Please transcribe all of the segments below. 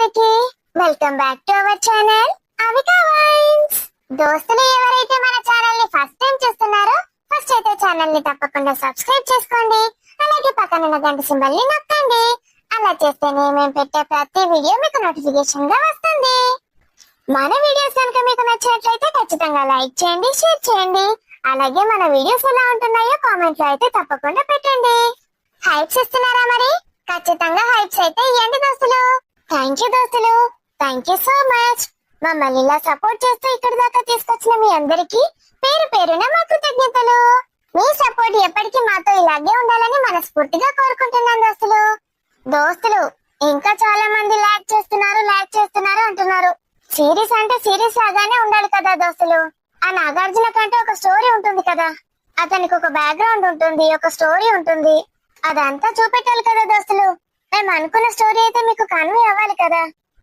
అందరికి welcome back to our channel Avika wines. దోస్తులు ఎవరైతే మన ఛానల్ ని ఫస్ట్ టైం చూస్తున్నారో ఫస్ట్ అయితే ఛానల్ ని తప్పకుండా సబ్స్క్రైబ్ చేసుకోండి. అలాగే పక్కన ఉన్న గంట సింబల్ ని నొక్కండి. అలా చేస్తేనే మేము పెట్టే ప్రతి వీడియో మీకు నోటిఫికేషన్ గా వస్తుంది. మన వీడియోస్ కనుక మీకు నచ్చినట్లయితే ఖచ్చితంగా లైక్ చేయండి, షేర్ చేయండి. అలాగే మన వీడియోస్ ఎలా ఉంటున్నాయో కామెంట్ లో అయితే తప్పకుండా పెట్టండి. హైప్స్ ఇస్తున్నారా మరి? ఖచ్చితంగా హైప్స్ అయితే ఇవ్వండి దోస్తులు. థ్యాంక్ యూ దోస్తులు, థ్యాంక్ యూ సో మచ్. మమ్మల్ని ఇలా సపోర్ట్ చేస్తూ ఇక్కడ దాకా తీసుకొచ్చిన మీ అందరికి పేరు పేరున మా కృతజ్ఞతలు. మీ సపోర్ట్ ఎప్పటికీ మాతో ఇలాగే ఉండాలని మనస్ఫూర్తిగా కోరుకుంటున్నాను దోస్తులు. ఇంకా చాలా మంది ల్యాక్ చేస్తున్నారు అంటున్నారు. సిరీస్ అంటే సిరీస్ లాగానే ఉండాలి కదా దోస్తులు. ఆ నాగార్జున కంటే ఒక స్టోరీ ఉంటుంది కదా, అతనికి ఒక బ్యాక్గ్రౌండ్ ఉంటుంది, ఒక స్టోరీ ఉంటుంది. అదంతా చూపెట్టాలి కదా దోస్తులు. మేము అనుకున్న స్టోరీ అయితే మీకు కన్వే అవ్వాలి కదా.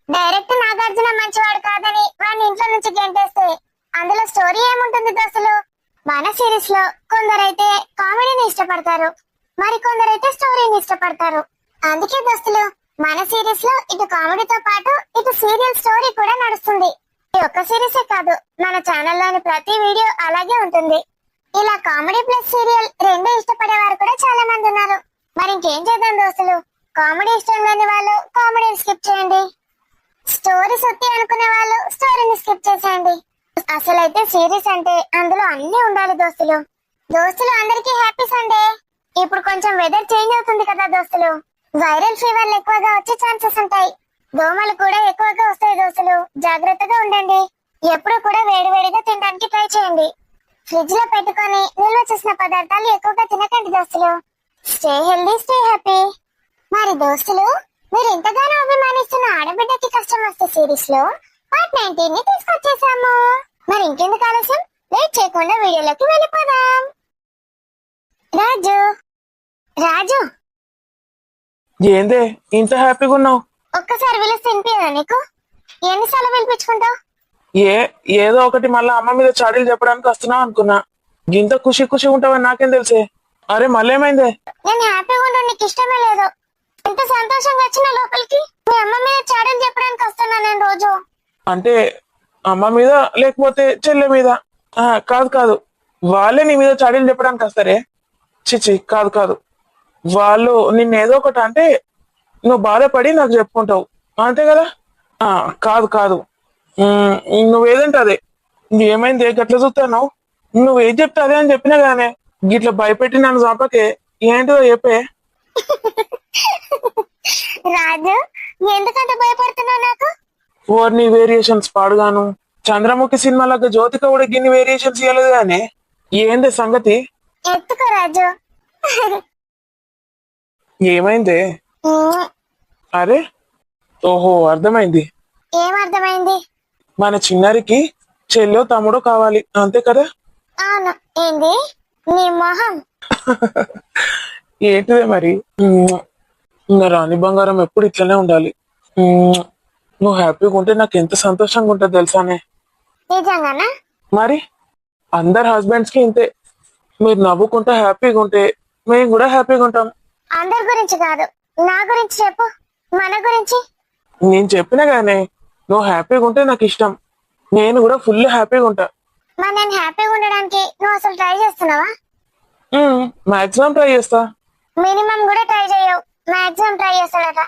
డైరెక్ట్ నాగార్జున మంచివాడు కాదని వాడిని ఇంట్లో నుంచి గెంటేస్తే అందులో స్టోరీ ఏముంటుంది దోస్తులు? మన సిరీస్ లో కొందరైతే కామెడీని ఇష్టపడతారు, మరి కొందరైతే స్టోరీని ఇష్టపడతారు. అందుకే దోస్తులు మన సిరీస్ లో ఇటు కామెడీతో పాటు ఇటు సీరియల్ స్టోరీ కూడా నడుస్తుంది. ఈ ఒక్క సిరీసే కాదు, మన ఛానల్లోని ప్రతి వీడియో అలాగే ఉంటుంది. ఇలా కామెడీ ప్లస్ సీరియల్ రెండు ఇష్టపడేవారు కూడా చాలా మంది ఉన్నారు. మరి ఇంకేం చేద్దాం దోస్తులు, కామెడీ ఇష్టం లేని వాళ్ళు కామెడీని స్కిప్ చేయండి, స్టోరీ సొత్తి అనుకునే వాళ్ళు స్టోరీని స్కిప్ చేసేయండి. అసలైతే సిరీస్ అంటే అందులో అన్ని ఉండాలి దోస్తులు. అందరికీ హ్యాపీ సండే. ఇప్పుడు కొంచెం వెదర్ చేంజ్ అవుతుంది కదా దోస్తులు, వైరల్ ఫీవర్లు ఎక్కువగా వచ్చే ఛాన్సెస్ ఉంటాయి. దోమలు కూడా ఎక్కువగా వస్తాయి దోస్తులు, జాగ్రత్తగా ఉండండి. ఎప్పుడు కూడా వేడివేడిగా తినడానికి ట్రై చేయండి. ఫ్రిడ్జ్ లో పెట్టుకొని నిల్వ చేసిన పదార్థాలు ఎక్కువగా తినకండి దోస్తులు. Stay healthy, stay happy. మరి దోస్తులు, మీరు ఎంతగానో అభిమానిస్తున్న ఆడబిడ్డకి కష్టం వస్తే సిరీస్ లో పార్ట్ 19 ని తీసుకొచ్చేసాము. మరి ఇంకెందుకు ఆలస్యం, లేట్ చేయకుండా వీడియోలోకి వెళ్ళిపోదాం. రాజు ఏందే ఇంత హ్యాపీగా ఉన్నావు? ఒక్కసారి పిలిస్తే వినిపించదా నీకు? ఎన్నిసార్లు పిలిపించుకుంటావు? ఏదో ఒకటి మళ్ళా అమ్మ మీద చాడీలు చెప్పడానికి వస్తున్నావు అనుకున్నా. ఇంత ఖుషి ఉంటావని నాకేం తెలిసే. అరే మళ్ళీ ఏమైందే? నేను హ్యాపీగా ఉండడం నీకు ఇష్టమే లేదు. ఎంత సంతోషంగా వచ్చిన లోపలికి మీ అమ్మ మీద చాడీలు చెప్పడానికి వస్తున్నా నేను రోజు. అంటే అమ్మ మీద లేకపోతే చెల్లె మీద? కాదు, వాళ్ళే నీ మీద చాడీలు చెప్పడానికి వస్తారే. చిచి, కాదు, వాళ్ళు నిన్నేదో ఒకటి అంటే నువ్వు బాధపడి నాకు చెప్పుకుంటావు అంతే కదా. కాదు, నువ్వేదంటే అదే. ఏమైంది గట్ల చూస్తాను? నువ్వేం చెప్తే అదే అని చెప్పినా గానే గిట్ల భయపెట్టి నన్ను చంపకే. ఏంటిదో చెప్పే. రాజు, ఎందుకంటే భయపడుతున్నావు నాకు? ఓర్ని వేరియేషన్స్ పాడుగాను. చంద్రముఖి సినిమాలకు జ్యోతిక కూడా గిన్ని వేరియేషన్స్ ఇవ్వలేదు గానే. ఏంది సంగతి? ఎత్తుకో రాజు. ఏమైంది? అరే ఓహో, అర్థమైంది. ఏమర్థమైంది? మన చిన్నారికి చెల్లో తమ్ముడు కావాలి అంతే కదా? అవును. ఏంది నీ మొహం? ఏంటిదే మరి? రాణి బంగారం ఎప్పుడు ఇట్లనే ఉండాలి. నువ్వు హ్యాపీగా ఉంటే నాకు ఎంత సంతోషంగా ఉంటుంది తెలుసానే. నిజంగానా? మరి అందరు హస్బెండ్స్ కి ఇంతే. మీరు నవ్వుకుంటే హ్యాపీగా ఉంటే మేము కూడా హ్యాపీగా ఉంటాం. అందరి గురించి కాదు, నా గురించి చెప్పు. మన గురించి నేను చెప్పినా గానే నువ్వు హ్యాపీగా ఉంటే నాకు ఇష్టం. నేను కూడా ఫుల్ హ్యాపీగా ఉంటా. మరి నేను హ్యాపీగా ఉండడానికి నువ్వు అసలు ట్రై చేస్తున్నావా? మాక్సిమం ట్రై చేస్తా. మినిమం కూడా ట్రై చేయవు, మాక్సిమం ట్రై చేస్తాడట.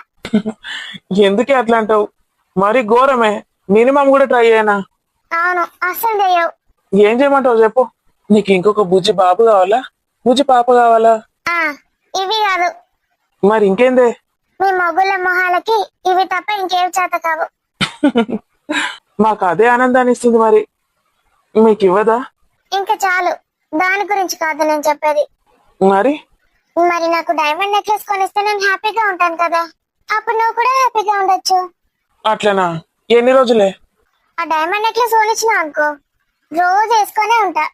ఎందుకే అట్లా అంటావు? మరి ఘోరమే. మినిమం కూడా ట్రై చేయనా? అవును, అస్సలు చేయవు. ఏం చేయమంటావు చెప్పు? నీకు ఇంకొక బుజ్జి బాబు కావాలా, బుజ్జి పాప కావాలా? ఇవి కాదు. మరి ఇంకేందే? మీ మొగుళ్ళ మొహాలకి ఇవి తప్ప ఇంకేం చేత కావు. మాకు అదే ఆనందాన్ని ఇస్తుంది. మరి మీకు ఇవ్వదా? ఇంకా చాలు, దాని గురించి కాదు నేను చెప్పేది. మరి నాకు డైమండ్ నెక్లెస్ కొనిస్తే నేను హ్యాపీగా ఉంటాను కదా, అప్పుడు నువ్వు కూడా హ్యాపీగా ఉండొచ్చు. అట్లనా? ఎన్ని రోజులే? ఆ డైమండ్ నెక్లెస్ కొనిచ్చినా అనుకో, రోజు వేసుకొనే ఉంటా.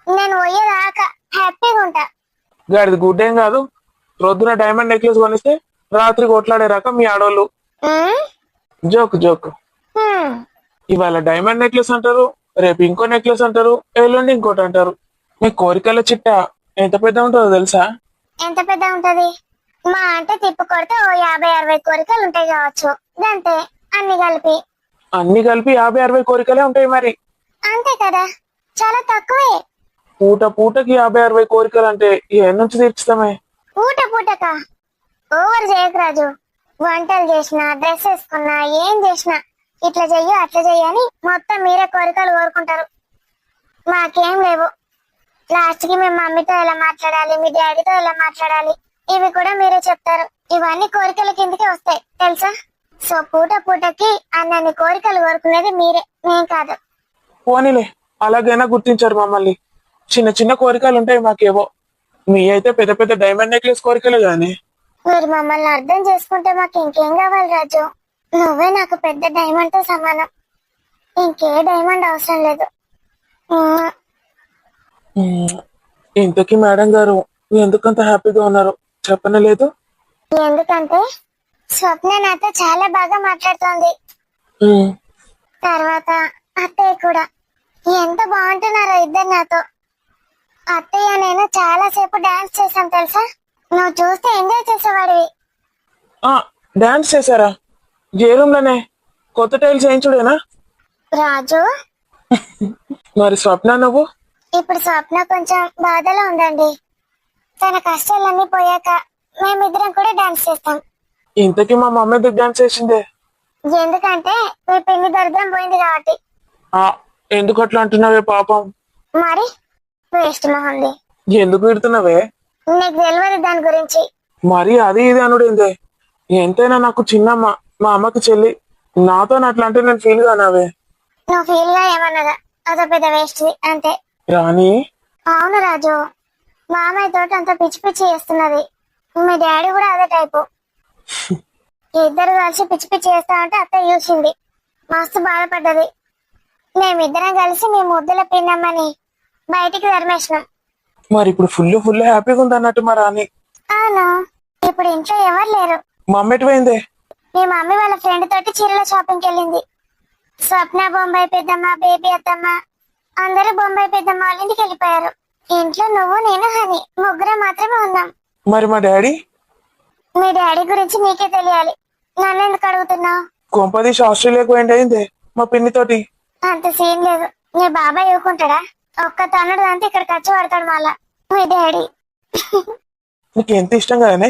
నేను పోయేదాకా హ్యాపీగా ఉంటా. గాడిది గుడ్డేం కాదు. రొద్దున డైమండ్ నెక్లెస్ కొనిస్తే రాత్రి కొట్లాడే రకం మీ ఆడోళ్ళు. జోక్. ఇవాళ డైమండ్ నెక్లెస్ అంటారు, రేపు ఇంకో నెక్లెస్ అంటారు, ఎల్లుండి ఇంకోటి అంటారు. మీ కోరికల చిట్ట ఎంత పెద్ద ఉంటుందో తెలుసా? ఎంత పెద్ద ఉంటది? మా అంటే తిప్పు కొడితే ఓ 50-60 కోరికలు ఉంటాయి కావచ్చు, అంతే. అన్ని కలిపి. అన్ని కలిపి 50-60 కోరికలే ఉంటాయి మరి. అంతే కదా, చాలా తక్కువే. పూటకి 50-60 కోరికలు అంటే ఏ నుంచి తీర్చుతామే? పూటక ఓవర్ చేయకు రాజు. వంటలు చేసినా, డ్రెస్ వేసుకున్నా, ఏం చేసినా ఇట్లా చెయ్యి అట్లా చెయ్యి అని మొత్తం మీరే కోరికలు కోరుకుంటారు. మాకేం లేవు. లాస్ట్ కి మీ మమ్మీతో ఎలా మాట్లాడాలి, మీ డాడీతో ఎలా మాట్లాడాలి, ఇవి కూడా మీరే చెప్తారు. ఇవన్నీ కోరికల కిందకే వస్తాయి తెలుసా. సో పూటకి అన్నన్ని కోరికలు కోరుకునేది మీరే, మేం కాదు. పోనీలే, అలాగైనా గుర్తించారు మమ్మల్ని. చిన్న చిన్న కోరికలు ఉంటాయి మాకేవో. మీ అయితే పెద్ద పెద్ద డైమండ్ నెక్లెస్ కోరికలే గాని. మీరు మమ్మల్ని అర్థం చేసుకుంటే మాకు ఇంకేం కావాలి రాజు. నువ్వే నాకు పెద్ద డైమండ్ తో సమానం. ఇంకే డైమండ్ అవసరం లేదు. ఇంతకీ మేడం గారు ఎందుకంత హ్యాపీగా ఉన్నారు చెప్పనలేదు? ఎందుకంటే స్వప్న నాతో చాలా బాగా మాట్లాడుతోంది. తర్వాత అత్తయ్య కూడా ఎంత బాగుంటున్నారో ఇద్దరు నాతో. అత్తయ్య నేను చాలా సేపు డాన్స్ చేశాను తెలుసా. నువ్వు చూస్తే ఎంజాయ్ చేసేవాడివి. డాన్స్ చేశారా? ఏ రూమ్ లోనే? కొత్త టైల్స్ వేయించుడేనా? రాజు మరి స్వప్న నువ్వు? ఇప్పుడు స్వప్న కొంచెం బాధలో ఉందండి. తన కష్టాలన్నీ పోయాక మేమిద్దరం కూడా డాన్స్ చేస్తాం. ఇంతకీ మా మమ్మీ ఎందుకు డాన్స్ చేసిందే? ఎందుకంటే మీ పిన్ని దరిద్రం పోయింది కాబట్టి. ఎందుకు అట్లా అంటున్నావే పాపం? మరి వేస్ట్ మొహంది. ఎందుకు పెడుతున్నావే? నీకు తెలియదు దాని గురించి. మరి అది ఇది అనుడేందే? ఎంతైనా నాకు చిన్నమ్మ, మా అమ్మకి చెల్లి. నాతో అట్లా అంటే నేను ఫీల్ కానావే. నువ్వు ఫీల్ గా ఏమన్నదా? అదో పెద్ద వేస్ట్ అంతే. రాణి అవును రాజు, మామయ్య తోటి అంత పిచ్చి పిచ్చి చేస్తున్నది. మీ డాడీ కూడా అదే టైపు. ఇద్దరు కలిసి పిచ్చి పిచ్చి చేస్తా ఉంటే అత్తయ్య చూసింది, మస్తు బాధపడ్డది. మేమిద్దరం కలిసి మీ ముద్దుల పిన్నమ్మని బయటికి తరిమేసినాం. మరి ఇప్పుడు ఫుల్ హ్యాపీగా ఉంది అన్నట్టు మా రాణి. అవును, ఇప్పుడు ఇంట్లో ఎవరు లేరు. మమ్మీ ఎటు పోయిందే? మీ మమ్మీ వాళ్ళ ఫ్రెండ్ తోటి చీరల షాపింగ్ కి వెళ్ళింది. స్వప్న, బొంబాయి పెద్దమ్మ, బేబీ అత్తమ్మ అందరూ బొంబాయి పెద్దమ్మ వాళ్ళ ఇంటికి వెళ్ళిపోయారు. ఇంట్లో నువ్వు, నేను, హని ముగ్గురం మాత్రమే ఉన్నాం. మరి మా డాడీ? మీ డాడీ గురించి నీకే తెలియాలి, నన్ను ఎందుకు అడుగుతున్నావు? కొంపదీసి ఆస్ట్రేలియాకు పోయిందే మా పిన్ని తోటి. అంత సీన్ లేదు. నీ బాబాయ్ ఊరుకుంటాడా? ఒక్క తన్నుడు అంతే ఇక్కడ ఖర్చు పడతాడు మళ్ళా మీ డాడీ. నీకు ఎంత ఇష్టం కదనే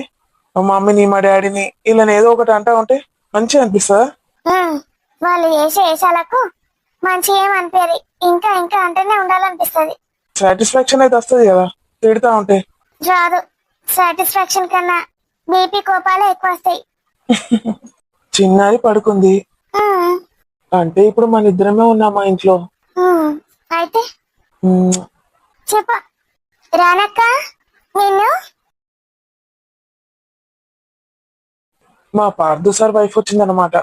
మా మమ్మీని, మా డాడీని ఇలా ఏదో ఒకటి అంటా ఉంటే మంచిగా అనిపిస్తుందా? వాళ్ళు చేసే వేషాలకు మంచి ఏమనిపించదు. ఇంకా ఇంకా అంటేనే ఉండాలనిపిస్తుంది. సాటిస్ఫాక్షన్ అయితే వస్తుంది కదా తిడతా ఉంటే. రాదు. సాటిస్ఫాక్షన్ కన్నా బీపీ కోపాలే ఎక్కువ వస్తాయి. చిన్నారి పడుకుంది అంటే ఇప్పుడు మన ఇద్దరమే ఉన్నాం మా ఇంట్లో. అయితే చెప్ప రానక్క. నిన్ను మా పార్థు సార్ వైఫ్ వచ్చిందనమాట.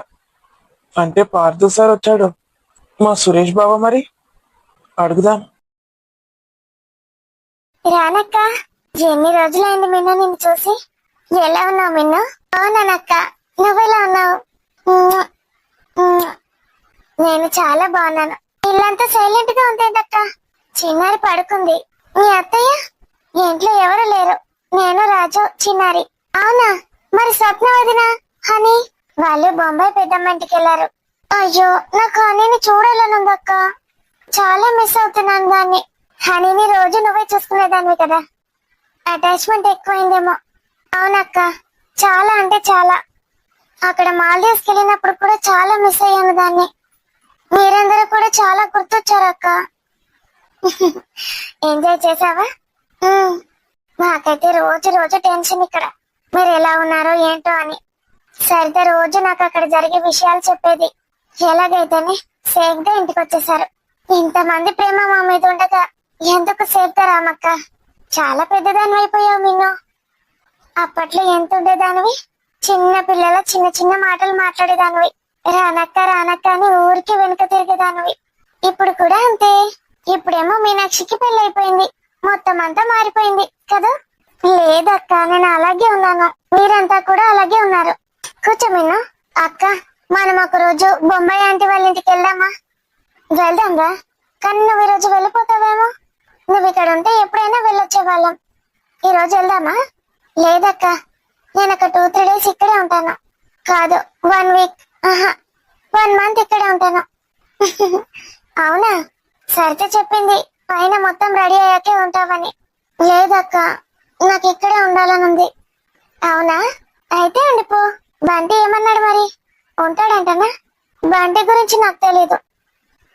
అంటే పార్థు సార్ వచ్చాడు. మా సురేష్ బాబా మరి అడుగుదాం. రానక్క, ఎన్ని రోజులైంది మిన్ను నిన్ను చూసి. ఎలా ఉన్నావు మిన్ను? అవునానక్క, నువ్వెలా ఉన్నావు? నేను చాలా బాగున్నాను. ఇల్లంతా సైలెంట్ గా ఉందేంటక్క? చిన్నారి పడుకుంది. మీ అత్తయ్య? ఇంట్లో ఎవరు లేరు, నేను, రాజు, చిన్నారి. అవునా? మరి స్వప్న వదిన, హనీ వాళ్ళు బొంబాయి పెద్దమ్మ ఇంటికి వెళ్ళారు. అయ్యో, నాకు హనీని చూడాలనుందక్క. చాలా మిస్ అవుతున్నాను దాన్ని. హనీని రోజు నువ్వే చూసుకునేదాన్ని కదా. అటాచ్మెంట్ ఎక్కువైందేమో. అవునక్క, చాలా అంటే చాలా. అక్కడ మాల్దీవ్స్కి వెళ్ళినప్పుడు కూడా చాలా మిస్ అయ్యాను దాన్ని. మీరందరూ కూడా చాలా గుర్తొచ్చారు అక్క. ఎంజాయ్ చేసావా? నాకైతే రోజు రోజు టెన్షన్ ఇక్కడ, మీరు ఎలా ఉన్నారో ఏంటో అని. సరిత రోజు నాకు అక్కడ జరిగే విషయాలు చెప్పేది. ఎలాగైతేనే సేఫ్ గా ఇంటికి వచ్చేసారు. ఇంతమంది ప్రేమ మా మీద ఉండగా ఎందుకు సేఫ్ గా రామక్క? చాలా పెద్దదాని అయిపోయావు మిన్ను. అప్పట్లో ఎంత ఉండేదానివి? చిన్న పిల్లల చిన్న చిన్న మాటలు మాట్లాడేదానివి. రానక్క రానక్క అని ఊరికి వెనుక తిరిగేదానివి. ఇప్పుడు కూడా అంతే. ఇప్పుడేమో మీనాక్షికి పెళ్లి అయిపోయింది, మొత్తం అంతా మారిపోయింది కదా. లేదక్క, నేను అలాగే ఉన్నాను, మీరంతా కూడా అలాగే ఉన్నారు. కూర్చో మిన్ను. అక్క, మనం ఒక రోజు బొంబాయి ఆంటీ వాళ్ళ ఇంటికి వెళ్దామా? వెళ్దాం రా. కానీ నువ్వు ఈ రోజు వెళ్ళిపోతావేమో. నువ్వు ఇక్కడ ఉంటే ఎప్పుడైనా వెళ్ళొచ్చే వాళ్ళం. ఈ రోజు వెళ్దామా? లేదక్క, నేను డేస్ ఇక్కడే ఉంటాను. కాదు 1 వీక్, 1 మంత్ ఇక్కడే ఉంటాను. అవునా? సరిత చెప్పింది పైన మొత్తం రెడీ అయ్యాకే ఉంటావని. లేదక్క, నాకు ఇక్కడే ఉండాలనుంది. అవునా? అయితే ఉండిపో. బంటి ఏమన్నాడు మరి? ఉంటాడంటనా? బంటి గురించి నాకు తెలీదు.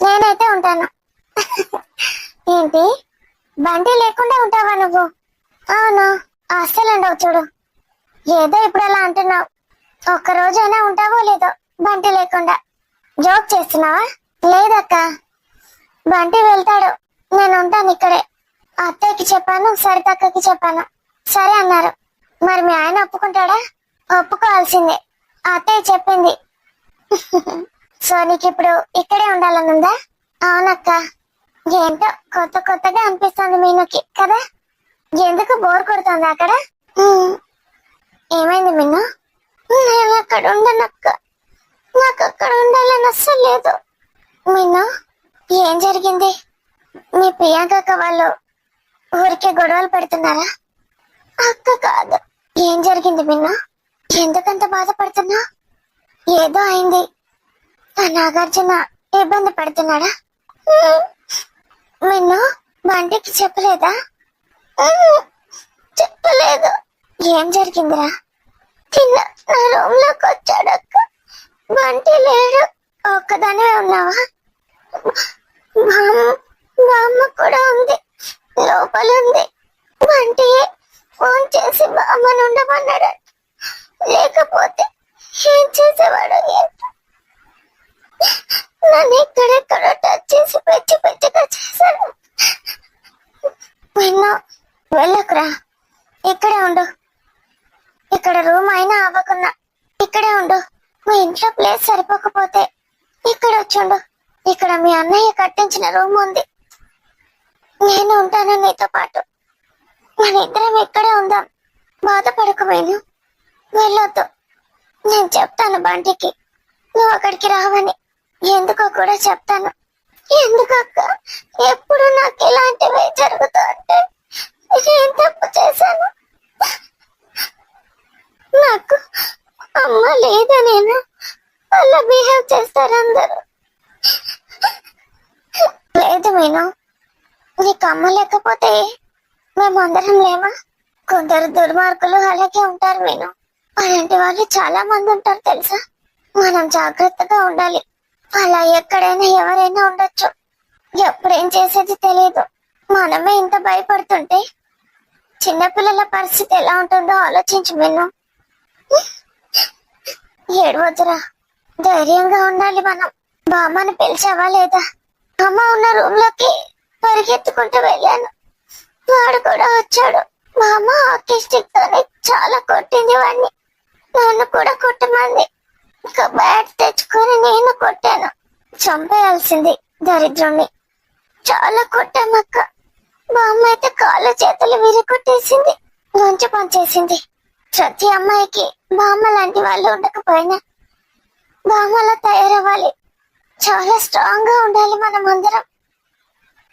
నేనైతే ఉంటాను. ఏంటి, బంటి లేకుండా ఉంటావా నువ్వు? అవును, అస్సలు ఉండవు చూడు. ఏదో ఇప్పుడు అలా అంటున్నావు. ఒక్క రోజైనా ఉంటావో లేదో బంటి లేకుండా. జోక్ చేస్తున్నావా? లేదక్క, బంటి వెళ్తాడు, నేను ఉంటాను ఇక్కడే. అత్తయ్యకి చెప్పాను, సరితక్కకి చెప్పాను, సరే అన్నారు. మరి మీ ఆయన ఒప్పుకుంటాడా? ఒప్పుకోవాల్సిందే, అత్తయ్య చెప్పింది. సో నీకు ఇప్పుడు ఇక్కడే ఉండాలనుందా? అవునక్క. ఏంటో కొత్త కొత్తగా అనిపిస్తుంది మీనుకి కదా. ఎందుకు బోర్ కొడుతుంది అక్కడ? ఏమైంది మిన్ను? నేను అక్కడ ఉండనక్క, నాకు అక్కడ ఉండాలని అస్సలు లేదు. మిన్ను, ఏం జరిగింది? మీ ప్రియాంక వాళ్ళు ఊరికే గొడవలు పెడుతున్నారా? అక్క కాదు. ఏం జరిగింది మిన్ను? ఎందుకంత బాధపడుతున్నా? ఏదో అయింది. ఆ నాగార్జున ఇబ్బంది పడుతున్నాడా? మిన్ను, బంటికి చెప్పలేదా? చెప్పలేదు. ఏం జరిగిందిరా? కింద నా రూమ్ లోకి వచ్చాడక్క. బంటి లేడు, ఒక్కదానే ఉన్నావా? మా అమ్మ కూడా ఉంది, లోపల ఉంది. బంటి ఫోన్ చేసి బామ్మను ఉండమన్నాడు. లేకపోతే ఏం చేసేవాడు ఏంటో. నన్ను ఎక్కడెక్కడో టచ్ చేసి పెచ్చి పెచ్చిగా చేశాడు. విన్నా, వెళ్ళకురా, ఇక్కడే ఉండు. ఇక్కడ రూమ్ అయినా అవ్వకున్నా ఇక్కడే ఉండు. మీ ఇంట్లో ప్లేస్ సరిపోకపోతే ఇక్కడ వచ్చుండు. ఇక్కడ మీ అన్నయ్య కట్టించిన రూమ్ ఉంది, నేను ఉంటాను నీతో పాటు. మన ఇద్దరం ఇక్కడే ఉందాం. బాధపడకు వేణు, వెళ్ళొద్దు. నేను చెప్తాను బంటికి నువ్వు అక్కడికి రావని. ఎందుకో కూడా చెప్తాను. ఎందుకక్క ఎప్పుడు నాకు ఇలాంటివే జరుగుతూ అంటే? ఏం తప్పు చేశాను? నాకు అమ్మ లేదా? నేను అలా బిహేవ్ చేస్తారు అందరూ. లేదు మీను, నీకు అమ్మ లేకపోతే మేమందరం లేమా? కొందరు దుర్మార్గులు అలాగే ఉంటారు మీను. అలాంటి వాళ్ళు చాలా మంది ఉంటారు తెలుసా. మనం జాగ్రత్తగా ఉండాలి. అలా ఎక్కడైనా ఎవరైనా ఉండొచ్చు, ఎప్పుడేం చేసేది తెలియదు. మనమే ఇంత భయపడుతుంటే చిన్నపిల్లల పరిస్థితి ఎలా ఉంటుందో ఆలోచించు మీను. ఏడవద్దురా, ధైర్యంగా ఉండాలి మనం. బామ్మని పిలిచావా లేదా? అమ్మ ఉన్న రూమ్ లోకి పరిగెత్తుకుంటూ వెళ్ళాను, వాడు కూడా వచ్చాడు. మా అమ్మ హాకీ స్టిక్ తోనే చాలా కొట్టింది వాడిని. నన్ను కూడా కొట్టమంది. ఇంకా బ్యాట్ తెచ్చుకొని నేను కొట్టాను. చంపేయాల్సింది దరిద్రుణ్ణి. చాలా కొట్టామక్క. మా అమ్మ అయితే కాళ్ళు చేతులు విరిగొట్టేసింది, గొంతు పంచేసింది. ప్రతి అమ్మాయికి బామ్మ లాంటి వాళ్ళు ఉండకపోయినా బామ్మలా తయారవ్వాలి. చాలా స్ట్రాంగ్ గా ఉండాలి మనం అందరం.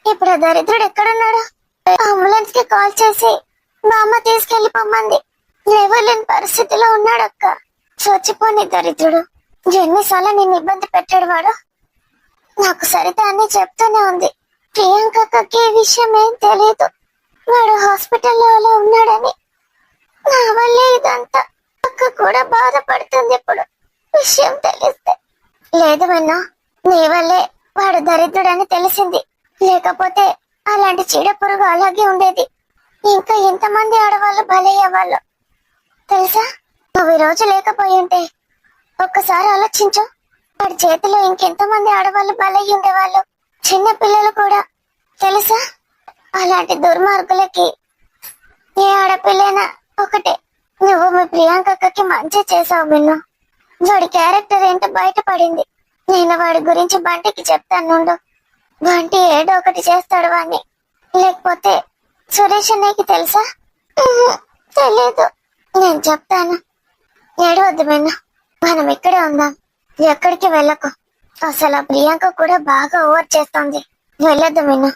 ఇప్పుడు ఆ దరిద్రుడు ఎక్కడున్నాడు? అంబులెన్స్ కి కాల్ చేసి బామ్మ తీసుకెళ్లి పొమ్మంది. లేవలేని పరిస్థితిలో ఉన్నాడక్క. చచ్చిపోని దరిద్రుడు. ఎన్నిసార్లు నిన్ను ఇబ్బంది పెట్టాడు వాడు. నాకు సరిత అని చెప్తూనే ఉంది. ప్రియాంకకి ఈ విషయం ఏం తెలియదు. వాడు హాస్పిటల్లో అలా ఉన్నాడని. నా వల్లే ఇదంతా. అక్క కూడా బాధపడుతుంది ఇప్పుడు విషయం తెలిస్తే. లేదు విన్నా, నీ వల్లే వాడు దరిద్రుడని తెలిసింది. లేకపోతే అలాంటి చీడ పురుగు అలాగే ఉండేది. ఇంకా ఎంతమంది ఆడవాళ్ళు బలయ్యేవాళ్ళు తెలుసా? నువ్వు ఈ రోజు లేకపోయి ఉంటే ఒక్కసారి ఆలోచించు. వాడి చేతిలో ఇంకెంతమంది ఆడవాళ్ళు బలయ్యి ఉండేవాళ్ళు, చిన్న పిల్లలు కూడా తెలుసా? అలాంటి దుర్మార్గులకి ఏ ఆడపిల్లైనా ఒకటే. నువ్వు మీ ప్రియాంకకి మంచి చేసావు బిన్ను. వాడి క్యారెక్టర్ ఏంటో బయటపడింది. నేను వాడి గురించి బంటికి చెప్తాను నుండు. బంటి ఏదో ఒకటి చేస్తాడు వాణ్ణి. లేకపోతే సురేష్ అన్నయ్యకి తెలుసా? తెలియదు, నేను చెప్తాను. ఏడవద్దు బిన్ను, మనం ఇక్కడే ఉందాం. ఎక్కడికి వెళ్ళకు. అసలు ఆ ప్రియాంక కూడా బాగా ఓవర్ చేస్తోంది. వెళ్ళొద్దు మిన్ను.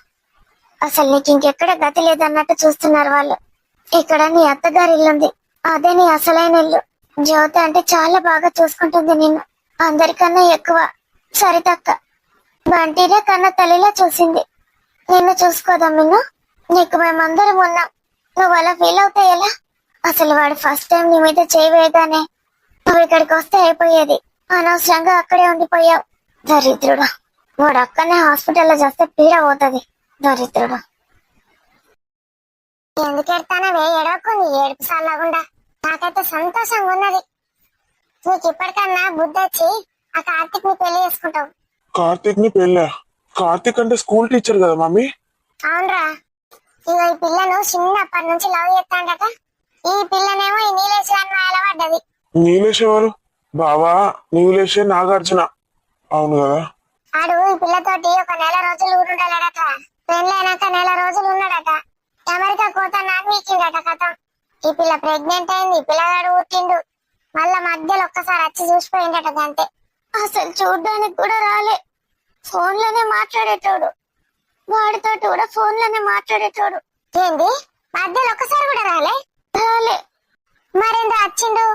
అసలు నీకు ఇంకెక్కడ గతి లేదన్నట్టు చూస్తున్నారు వాళ్ళు. ఇక్కడ నీ అత్తగారి ఇల్లుంది, అదే నీ అసలైన ఇల్లు. జ్యోతి అంటే చాలా బాగా చూసుకుంటుంది నిన్ను, అందరికన్నా ఎక్కువ. సరితక్క బంటినే కన్నా తల్లిలా చూసింది. నిన్ను చూసుకోదా నిన్ను? నీకు మేమందరం ఉన్నాం, నువ్వు అలా ఫీల్ అవుతా ఎలా? అసలు వాడు ఫస్ట్ టైం నీ మీద చేయవేయగానే నువ్వు ఇక్కడికి వస్తే అయిపోయేది. అనవసరంగా అక్కడే ఉండిపోయావు. దరిద్రుడు, వాడు అక్కడనే హాస్పిటల్లో చేస్తే పీడ పోతుంది. దరిద్రుడు. ఎందుకు ఎడతానవే? ఎడవకుంది ఏడుపు సాలాగుండా. నాకైతే సంతోషంగా ఉన్నది. నీకు ఇప్పటికన్నా బుద్ధి వచ్చి ఆ కార్తీక్ ని పెళ్లి చేసుకుంటావు. కార్తీక్ ని పెళ్ళా? కార్తీక్ అంటే స్కూల్ టీచర్ కదా మమ్మీ. అవునరా, ఇగో ఈ పిల్లను చిన్నప్పటి నుంచి లవ్ చేస్తాడట. ఈ పిల్లనేమో ఈ నీలేశ్ గారి మాయల పడ్డది. నీలేష్ ఎవరు? బావా నీలేషే నాగార్జున. అవును కదా. ఆడు ఈ పిల్లతోటి ఒక నెల రోజులు ఊరుండాలడట. పెళ్ళైనాక నెల రోజులు ఉన్నాడట. అమెరికా కోత నాటిండట కథం. ఈ పిల్ల ప్రెగ్నెంట్ అయింది, పిల్లగాడు పుట్టిండు. మళ్ళా మధ్యలో ఒక్కసారి వచ్చి చూసిపోయిందట అంతే. అసలు చూడ్డానికి కూడా రాలే. ఫోన్లోనే మాట్లాడేటోడు, వాడితోటి కూడా ఫోన్లోనే మాట్లాడేటోడు. ఏంది? మధ్యలో ఒక్కసారి కూడా రాలే? రాలే. మరేందో వచ్చిండు,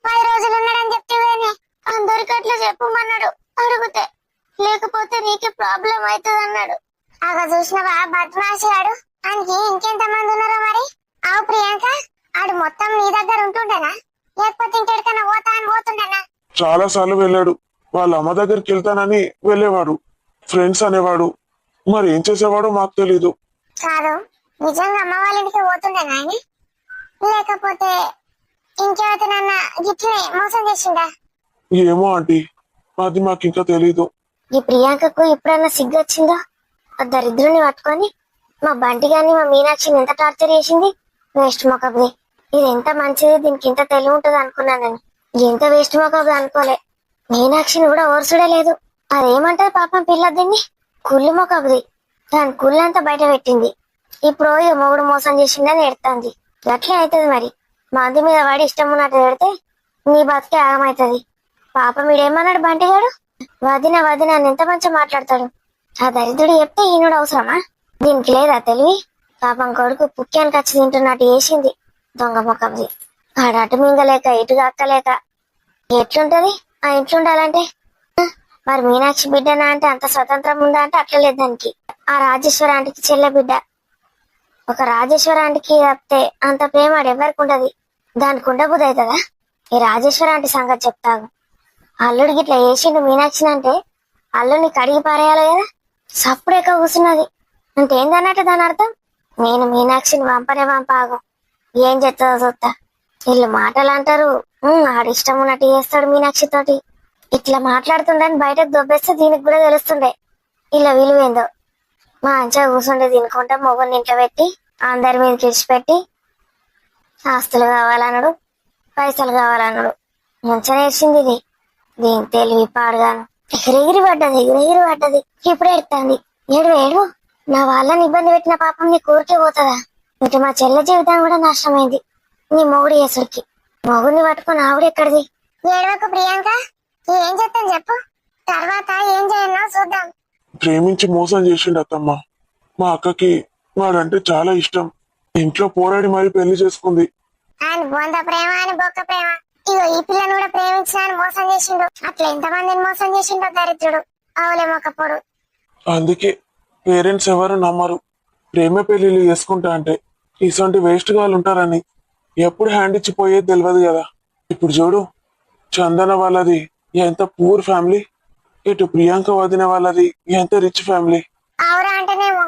10 రోజులు ఉన్నాడని చెప్తేవేనే. అందరికి అట్లా చెప్పమన్నాడు అడిగితే. లేకపోతే నీకే ప్రాబ్లం అవుతుంది అన్నాడు. అగ చూసినవా బద్మాషి ఆడు. ఆయనకి ఇంకెంత మంది ఉన్నారో మరి. ఆవు ప్రియాంక, ఆడు మొత్తం నీ దగ్గర ఉంటుండేనా, లేకపోతే ఇంకెక్కడికైనా పోతా అని పోతుండేనా? చాలా సార్లు వెళ్ళాడు. వాళ్ళ అమ్మ దగ్గరికి వెళ్తానని వెళ్ళేవాడు. ఫ్రెండ్స్ అనేవాడు. మరి ఏం చేసేవాడో మాకు తెలీదు. కాదు, నిజంగా అమ్మ వాళ్ళ ఇంటికి పోతుండేనా ఆయన? లేకపోతే ఇంకెవరినన్నా గిట్లనే మోసం చేసిండా? ఏమో ఆంటీ, అది మాకు ఇంకా తెలీదు. ఈ ప్రియాంకకు ఎప్పుడన్నా సిగ్గు వచ్చిందో? ఆ దరిద్రుని పట్టుకొని మా బంటి గాని మా మీనాక్షిని ఎంత టార్చర్ చేసింది. వేస్ట్ మొకబ్ది. ఇది ఎంత మంచిది, దీనికి ఇంత తెలివి ఉంటుంది అనుకున్నానని. ఎంత వేస్ట్ మొకబ్ది అనుకోలే. మీనాక్షిని కూడా ఓర్చుడే లేదు. అదేమంటారు పాపం పిల్ల దీన్ని? కుళ్ళు మొకబ్ది. దాని కుళ్ళంతా బయట పెట్టింది. ఇప్పుడు ఇక మొగుడు మోసం చేసిందని ఎడుతుంది. అట్లే అవుతుంది మరి. మంది మీద వాడి ఇష్టం ఉన్నట్టు పెడితే నీ బతికే ఆగమవుతుంది. పాపం వీడేమన్నాడు బంటిగాడు? వదిన వదిన అని ఎంత మంచిగా మాట్లాడతాడు. ఆ దరిద్రుడు చెప్తే ఈయనుడు అవసరమా? దీనికి లేదా తెలివి? పాపం కొడుకు పుక్యానికి వచ్చి తింటున్నట్టు చేసింది దొంగ మొక్కది. ఆడు అటు మింగలేక ఇటు అక్కలేక ఎట్లుంటది ఆ ఇంట్లో ఉండాలంటే? మరి మీనాక్షి బిడ్డనా అంటే అంత స్వతంత్రం ఉందా అంటే అట్లా లేదు దానికి. ఆ రాజేశ్వర ఆంటీకి చెల్లె బిడ్డ. ఒక రాజేశ్వర ఆంటీకి తప్పితే అంత ప్రేమ ఎవరికి ఉండదు. దానికి ఉండబుద్ధి అవుతుందా? ఈ రాజేశ్వర ఆంటీ సంగతి చెప్తాను. అల్లుడికి ఇట్లా వేసిండు మీనాక్షిని అంటే అల్లుడిని కడిగి పారేయాలి కదా. సప్పుడెక్క కూర్చున్నది అంటే ఏందన్నట్టు దాని అర్థం. నేను మీనాక్షిని వంపనే వంపాగు, ఏం చెప్తుందో చూస్తా. వీళ్ళు మాటలు అంటారు, ఆడిష్టం ఉన్నట్టు చేస్తాడు మీనాక్షితోటి. ఇట్లా మాట్లాడుతుండని బయటకు దొబ్బేస్తే దీనికి కూడా తెలుస్తుండే ఇలా విలువేందో. మా అంచా కూర్చుండే తినుకుంటా మొగుడిని ఇంట్లో పెట్టి అందరి మీద కిడిచిపెట్టి ఆస్తులు కావాలన్నాడు, పైసలు కావాలన్నాడు. మంచిగా నేర్చింది ఇది. దీని తెలివి పాడుగాను. ఎగిరెగిరి పడ్డది. ఇప్పుడు ఎడుతుంది. ఏడు నా వాళ్ళని ఇబ్బంది పెట్టిన పాపం నీ కూరికే పోతుందా? ఇటు మా చెల్లె జీవితం కూడా నష్టమైంది నీ మొగుడు చేసుడికి. మొగుడిని పట్టుకుని ఆవిడెక్కడిది? ఏడవకు ప్రియాంక, ఏం చెప్తాను చెప్పు, తర్వాత ఏం చేయను చూద్దాం. ప్రేమించి మోసం చేసిండు అత్తమ్మ. మా అక్కకి వాడంటే చాలా ఇష్టం. ఇంట్లో పోరాడి మరి పెళ్లి చేసుకుంది. ఆయన బొంద ప్రేమ అని బొక్క ప్రేమ. ఇగో ఈ పిల్లని కూడా ప్రేమించిన మోసం చేసిండు. అట్లా ఎంతమందిని మోసం చేసిండో దరిద్రుడు. అవులేమొకపోడు. అందుకే పేరెంట్స్ ఎవరు నమ్మరు ప్రేమ పెళ్లిళ్ళు చేసుకుంటా అంటే. ఇసొంటి వేస్ట్ గాళ్ళు ఉంటారని ఎప్పుడు హ్యాండ్ ఇచ్చిపోయేది తెలియదు కదా. ఇప్పుడు చూడు, చందన వాళ్ళది ఎంత పూర్ ఫ్యామిలీ, ఇటు ప్రియాంక వదిన వాళ్ళది ఎంత రిచ్ ఫ్యామిలీ. అవురా అంటేనేమో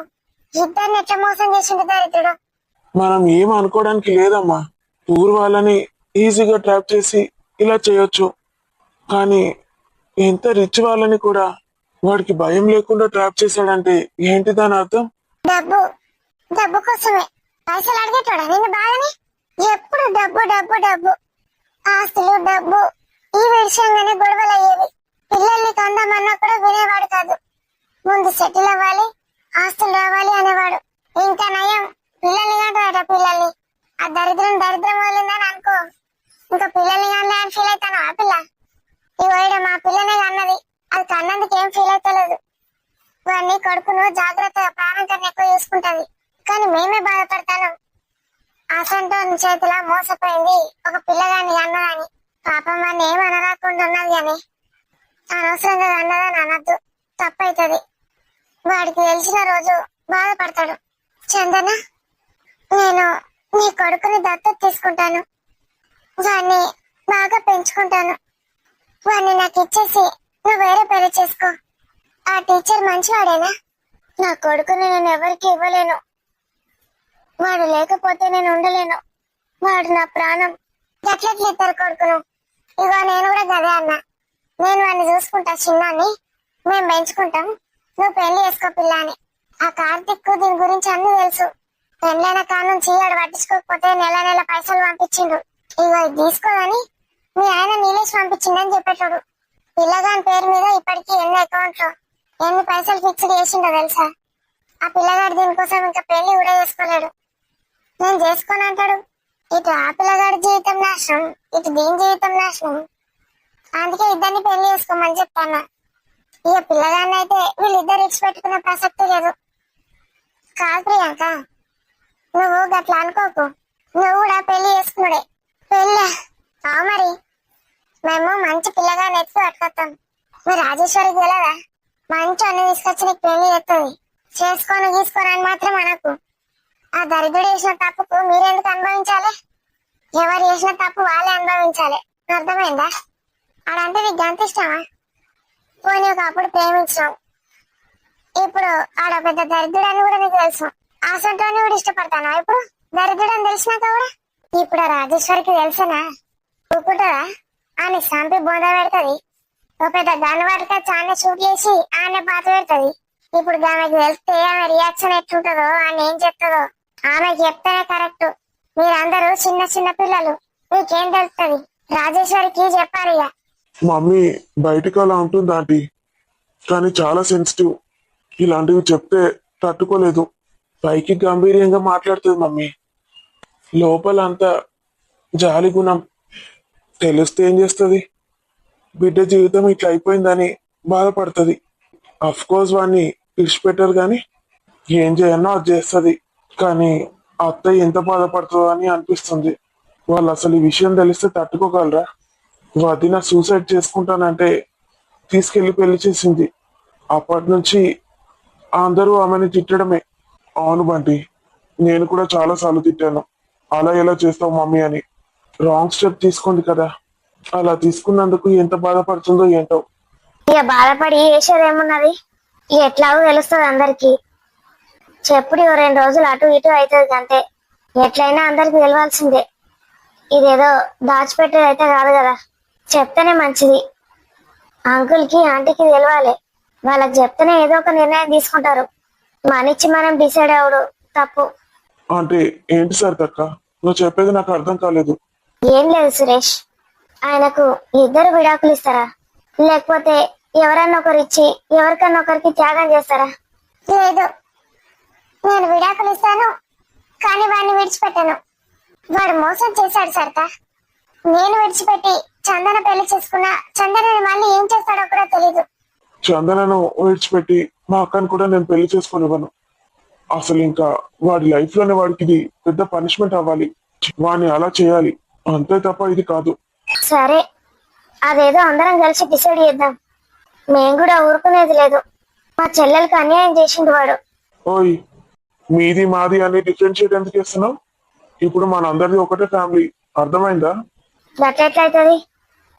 ఇద్దరిని ఎట్లా మోసం చేసిండు దరిద్రుడు. మనం ఏం అనుకోవడానికి లేదమ్మా. పూర్ వాళ్ళని ఈజీగా ట్రాప్ చేసి ఇలా చేయొచ్చు, కానీ ఎంత రిచ్ వాళ్ళని కూడా వాడికి భయం లేకుండా ట్రాప్ చేశాడంటే ఏంటి దాని అర్థం? డబ్బు కోసమే పైసలు అడిగేటోడా నిన్ను బాగానే? ఎప్పుడు డబ్బు, ఆస్తులు, డబ్బు. ఈ విషయంగానే గొడవలు అయ్యేవి. పిల్లల్ని కందామన్నా కూడా వినేవాడు కాదు. ముందు సెటిల్ అవ్వాలి, ఆస్తులు రావాలి అనేవాడు. ఇంకా నయం, పిల్లల్ని కంటాడట. పిల్లల్ని ఆ దరిద్రం వదిలిందని అనుకో, ఇంకా పిల్లల్ని కానీ అని ఫీల్ అవుతాను. ఆ పిల్ల ఇవాడ మా పిల్లనే కన్నది, అది కన్నందుకు ఏం ఫీల్ అవుతలేదు. వాడిని కొడుకును జాగ్రత్తగా ప్రాణం కన్నా ఎక్కువ చూసుకుంటది. కానీ మేమే బాధపడతాను. అసంటోని చేతిలో మోసపోయింది ఒక పిల్లగాని అన్నదాని. పాపం వాడిని ఏం అనరాకుండా ఉన్నది కానీ అనవసరంగా అన్నదని అనద్దు, తప్పైతుంది. వాడికి తెలిసిన రోజు బాధపడతాడు. చందన, నేను నీ కొడుకుని దత్తత తీసుకుంటాను, వాడిని బాగా పెంచుకుంటాను. వాడిని నాకు ఇచ్చేసి నువ్వు వేరే పెళ్లి చేసుకో. ఆ టీచర్ మంచివాడేనా? నా కొడుకుని నేను ఎవరికి ఇవ్వలేను. వాడు లేకపోతే నేను ఉండలేను. వాడు నా ప్రాణం. ఎట్లెట్లు ఇద్దరు కొడుకును. ఇగో నేను కూడా గదే అన్నా. నేను వాడిని చూసుకుంటా, చిన్నాన్ని మేము పెంచుకుంటాం, నువ్వు పెళ్లి చేసుకో పిల్ల అని. ఆ కార్తిక్ దీని గురించి అన్ని తెలుసు. పెళ్ళైన కానుంచి ఆడు పట్టించుకోకపోతే నెల నెల పైసలు పంపించిండు. ఇగో ఇది తీసుకోదని మీ ఆయన నీలేష్ పంపించిండని చెప్పేటాడు. పిల్లగాని పేరు మీద ఇప్పటికీ ఎన్ని అకౌంట్లు, ఎన్ని పైసలు ఫిక్స్డ్ చేసిండో తెలుసా? ఆ పిల్లగాడు దీనికోసం ఇంకా పెళ్లి కూడా చేసుకోలేడు. నేను చేసుకోను అంటాడు. ఇటు ఆ పిల్లగాడి జీవితం నాశనం, ఇటు దీని జీవితం నాశనం. అందుకే ఇద్దరిని పెళ్లి చేసుకోమని చెప్తాను. ఇక పిల్లగాన్ని అయితే వీళ్ళిద్దరు ఇచ్చి పెట్టుకునే ప్రసక్తి లేదు. కాదు ప్రియాంక, నువ్వు గట్లా అనుకోకు. నువ్వు కూడా పెళ్లి చేసుకున్నాడే. పెళ్ళా? మరి మేము మంచి పిల్లగాన్ని ఎత్తి పట్టుకొస్తాం. మీ రాజేశ్వరికి తెలియదా? మంచి అన్ని తీసుకొచ్చి నీకు పెళ్లి చేస్తుంది. చేసుకోను గీసుకోను అని మాత్రం అనకు. ఆ దరిద్రుడు చేసిన తప్పుకు మీరెందుకు అనుభవించాలి? ఎవరు చేసిన తప్పు వాళ్ళే అనుభవించాలి. అర్థమైందా? ఆడంటే నీకు గంత ఇష్టమా? పోనీ ఒకప్పుడు ప్రేమించావు, ఇప్పుడు ఆడ పెద్ద దరిద్రుడు అని కూడా నీకు తెలుసు. ఆసంటోని కూడా ఇష్టపడతాను. ఇప్పుడు దరిద్రుడు అని తెలిసినాక కూడా ఇప్పుడు ఆ రాజేశ్వరికి తెలుసనా? ఊపుకుంటుందా? ఆమె సంపి బోంద పెడుతుంది. ఒక పెద్ద గన్ వాటిక చాలా షూట్ చేసి ఆమె పాత పెడుతుంది. ఇప్పుడు ఆమెకు తెలిస్తే ఆమె రియాక్షన్ ఎట్లుంటుందో, ఆమె ఏం చెప్తుందో ఆమెకి చెప్తేనే కరెక్ట్. మీరందరూ చిన్న చిన్న పిల్లలు, మీకేం తెలుస్తుంది? రాజేశ్వరికి చెప్పాలి. ఇక మమ్మీ బయటికి అలా ఉంటుంది ఆంటీ, కానీ చాలా సెన్సిటివ్. ఇలాంటివి చెప్తే తట్టుకోలేదు. పైకి గంభీర్యంగా మాట్లాడుతుంది మమ్మీ, లోపల అంతా జాలి గుణం. తెలిస్తే ఏం చేస్తుంది? బిడ్డ జీవితం ఇట్లా అయిపోయిందని బాధపడుతుంది. అఫ్ కోర్స్ వాడిని విడిచిపెట్టారు కానీ ఏం చేయనో అది చేస్తుంది. కానీ అత్తయ్య ఎంత బాధపడుతుందో అని అనిపిస్తుంది. వాళ్ళు అసలు ఈ విషయం తెలిస్తే తట్టుకోగలరా? వదిన సూసైడ్ చేసుకుంటానంటే తీసుకెళ్లి పెళ్లి చేసింది. అప్పటి నుంచి అందరూ ఆమెను తిట్టడమే. అవును బంటి, నేను కూడా చాలా సార్లు తిట్టాను. అలా ఎలా చేస్తావు మమ్మీ అని. రాంగ్ స్టెప్ తీసుకుంది కదా, అలా తీసుకున్నందుకు ఎంత బాధపడుతుందో ఏంటో. ఇక బాధపడి చేసేదేమున్నది? ఎట్లాగో తెలుస్తుంది అందరికి. చెప్పుడు 2 రోజులు అటు ఇటు అవుతుంది అంతే. ఎట్లయినా అందరికి తెలవాల్సిందే. ఇదేదో దాచిపెట్టేది అయితే కాదు కదా, చెప్తేనే మంచిది. అంకుల్ కి ఆంటీకి తెలవాలి. వాళ్ళకి చెప్తేనే ఏదో ఒక నిర్ణయం తీసుకుంటారు. మనిచ్చి మనం డిసైడ్ అవడు తప్పు. అంటే ఏంటి సార్ తక్క, నువ్వు చెప్పేది నాకు అర్థం కాలేదు. ఏం లేదు సురేష్, ఆయనకు ఇద్దరు విడాకులు ఇస్తారా, లేకపోతే ఎవరన్నా ఒకరు ఇచ్చి ఎవరికన్నా ఒకరికి త్యాగం చేస్తారా? లేదు, నేను విడాకులు ఇస్తాను కానీ వాడిని విడిచిపెట్టాను. వాడు మోసం చేశాడు సరిత. నేను విడిచిపెట్టి చందన పెళ్లి చేసుకున్నా చందనని మళ్ళీ ఏం చేస్తాడో కూడా తెలీదు. చందనను విడిచిపెట్టి మా అక్కను కూడా నేను పెళ్లి చేసుకునివ్వను. అసలు ఇంకా వాడి లైఫ్ లోనే వాడికి ఇది పెద్ద పనిష్మెంట్ అవ్వాలి. వాడిని అలా చేయాలి, అంతే తప్ప ఇది కాదు. సరే, అదేదో అందరం కలిసి డిసైడ్ చేద్దాం. మేము కూడా ఊరుకునేది లేదు. మా చెల్లెలకి అన్యాయం చేసిండు వాడు. ఓయ్, మీది మాది అని డిఫరెన్షియేట్ ఎందుకు చేస్తున్నావు? ఇప్పుడు మనందరిది ఒకటే ఫ్యామిలీ, అర్థమైందా? గట్లెట్లయితది?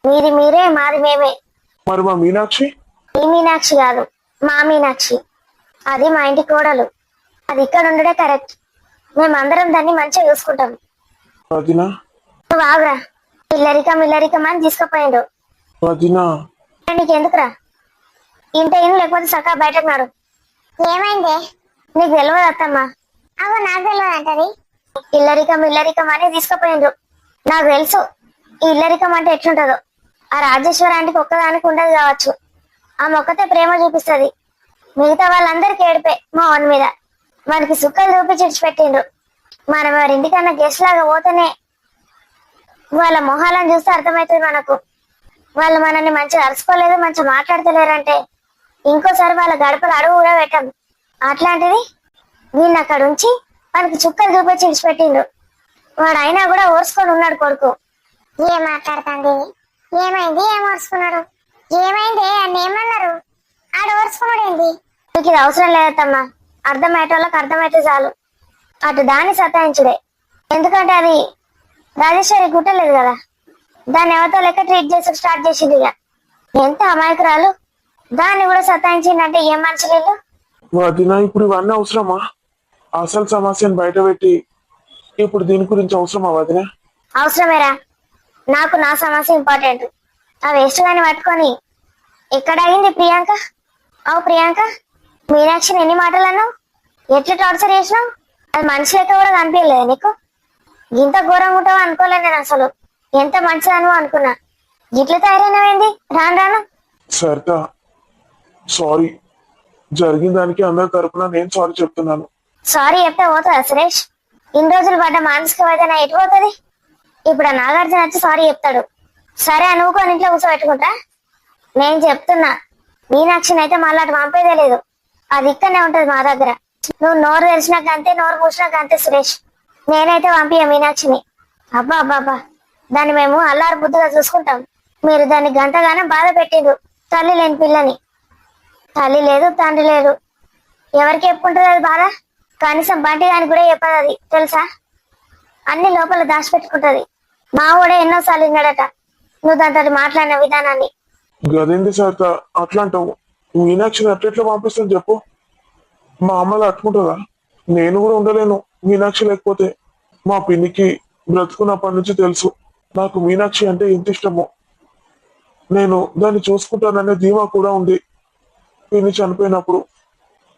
మీది మీరే, మాది మేమే. మరి మా మీనాక్షి? ఈ మీనాక్షి కాదు, మా మీనాక్షి. అది మా ఇంటి కోడలు. అది ఇక్కడ ఉండడే కరెక్ట్. మేమందరం దాన్ని మంచిగా చూసుకుంటాం. వదినా? నువ్వు ఆగురా. ఇల్లరికం అని తీసుకుపోయిండు. వదినా? నీకెందుకురా? ఇంత ఇల్లు లేకపోతే సకా బయటకు నాడు. ఏమైంది? నీకు తెలియదు అత్తమ్మా. అవు నాకు తెలియదు అంటది. ఇల్లరికం అని తీసుకుపోయిండ్రు. నాకు తెలుసు ఈ ఇల్లరికం అంటే ఎట్లుంటదో. ఆ రాజేశ్వర ఆంటీకి ఒక్కదానికి ఉండదు కావచ్చు. ఆ మొక్కతే ప్రేమ చూపిస్తుంది. మిగతా వాళ్ళందరికీ ఏడిపే మా వన్ మీద. మనకి సుక్కలు చూపించి విడిచిపెట్టిండ్రు. మనం వారి ఇంటికన్నా గెస్ట్ లాగా పోతేనే వాళ్ళ మొహాలను చూస్తే అర్థమవుతుంది మనకు. వాళ్ళు మనల్ని మంచిగా అరుచుకోలేదు, మంచిగా మాట్లాడతలేరంటే ఇంకోసారి వాళ్ళ గడపలు అడుగు కూడా పెట్టం. అట్లాంటిది వీళ్ళు అక్కడ ఉంచి మనకి చుక్కలు చూపించి విడిచిపెట్టిండు. వాడు అయినా కూడా ఓర్చుకొని ఉన్నాడు కొడుకు. ఏం మాట్లాడుతుంది? ఏమైంది? ఏం ఓర్చుకున్నాడు? ఏమైంది? అని ఏమన్నారు? ఆడు ఓర్చుకున్నాడు ఏంది? నీకు ఇది అవసరం లేదమ్మా. అర్థమయ్యేటోళ్ళకి అర్థమైతే చాలు. అటు దాన్ని సతాయించుడే. ఎందుకంటే అది రాజేశ్వరి గుట్టలేదు కదా, దాన్ని ఎవరితో లెక్క ట్రీట్ చేసి స్టార్ట్ చేసింది. ఇక ఎంత అమాయకురాలు, దాన్ని కూడా సతాయించిందంటే ఏం మనుషులు వీళ్ళు? వదిన ఇప్పుడు ఇవన్నీ అవసరమా? అసలు సమస్యను బయట పెట్టి ఇప్పుడు దీని గురించి అవసరమా వదిన? అవసరమేరా, నాకు నా సమస్య ఇంపార్టెంట్. ఆ వేస్ట్ గాని పట్టుకొని ఎక్కడ అయింది ప్రియాంక? అవు ప్రియాంక, మీనాక్షిని ఎన్ని మాటలు అన్నావు? ఎట్లా టార్చర్ చేసినావు? అది మనిషి లెక్క కూడా కనిపించలేదు నీకు. ఇంత ఘోరంగా ఉంటావు అనుకోలేదు నేను అసలు. ఎంత మంచిదను అనుకున్నా, ఇట్లా తయారైనవేంది రాను రాను? సరిత, సారీ. జరిగిన దానికి అందరి తరపున నేను సారీ చెప్తున్నాను. సారీ చెప్తే పోతుందా సురేష్? ఇన్ని రోజులు పడ్డ మానసిక వేదన ఎటు పోతుంది? ఇప్పుడు ఆ నాగార్జున వచ్చి సారీ చెప్తాడు. సరే అనుకోని ఇంట్లో కూర్చోబెట్టుకుంటా. నేను చెప్తున్నా, మీనాక్షిని అయితే మళ్ళీ అటు పంపేదే లేదు. అది ఇక్కడనే ఉంటది మా దగ్గర. నువ్వు నోరు తెరిచినాక అంతే, నోరు మూసినాక అంతే సురేష్. నేనైతే పంపియ మీనాక్షిని. అబ్బా అబ్బా అబ్బా, దాన్ని మేము అల్లారు బుద్ధిగా చూసుకుంటాం. మీరు దాన్ని గంటగానే బాధ పెట్టిండ్రు. తల్లి లేని పిల్లని. తల్లి లేదు, తండ్రి లేదు, ఎవరికి చెప్పుకుంటుంది అది బాధ? కనీసం బంటి దానికి కూడా చెప్పదు అది, తెలుసా? అన్ని లోపల దాచిపెట్టుకుంటది. మా కూడా ఎన్నోసార్లు విన్నాడట నువ్వు దాంతో మాట్లాడిన విధానాన్ని. గదేంది సరిత అట్లా అంటావు? మీనాక్షిని అట్లెట్లా పంపిస్తాను చెప్పు? మా అమ్మలు అట్టుకుంటుందా? నేను కూడా ఉండలేను మీనాక్షి లేకపోతే. మా పిన్నికి బ్రతుకున్నప్పటి నుంచి తెలుసు నాకు మీనాక్షి అంటే ఎంత ఇష్టమో. నేను దాన్ని చూసుకుంటాననే ధీమా కూడా ఉంది. పిన్ని చనిపోయినప్పుడు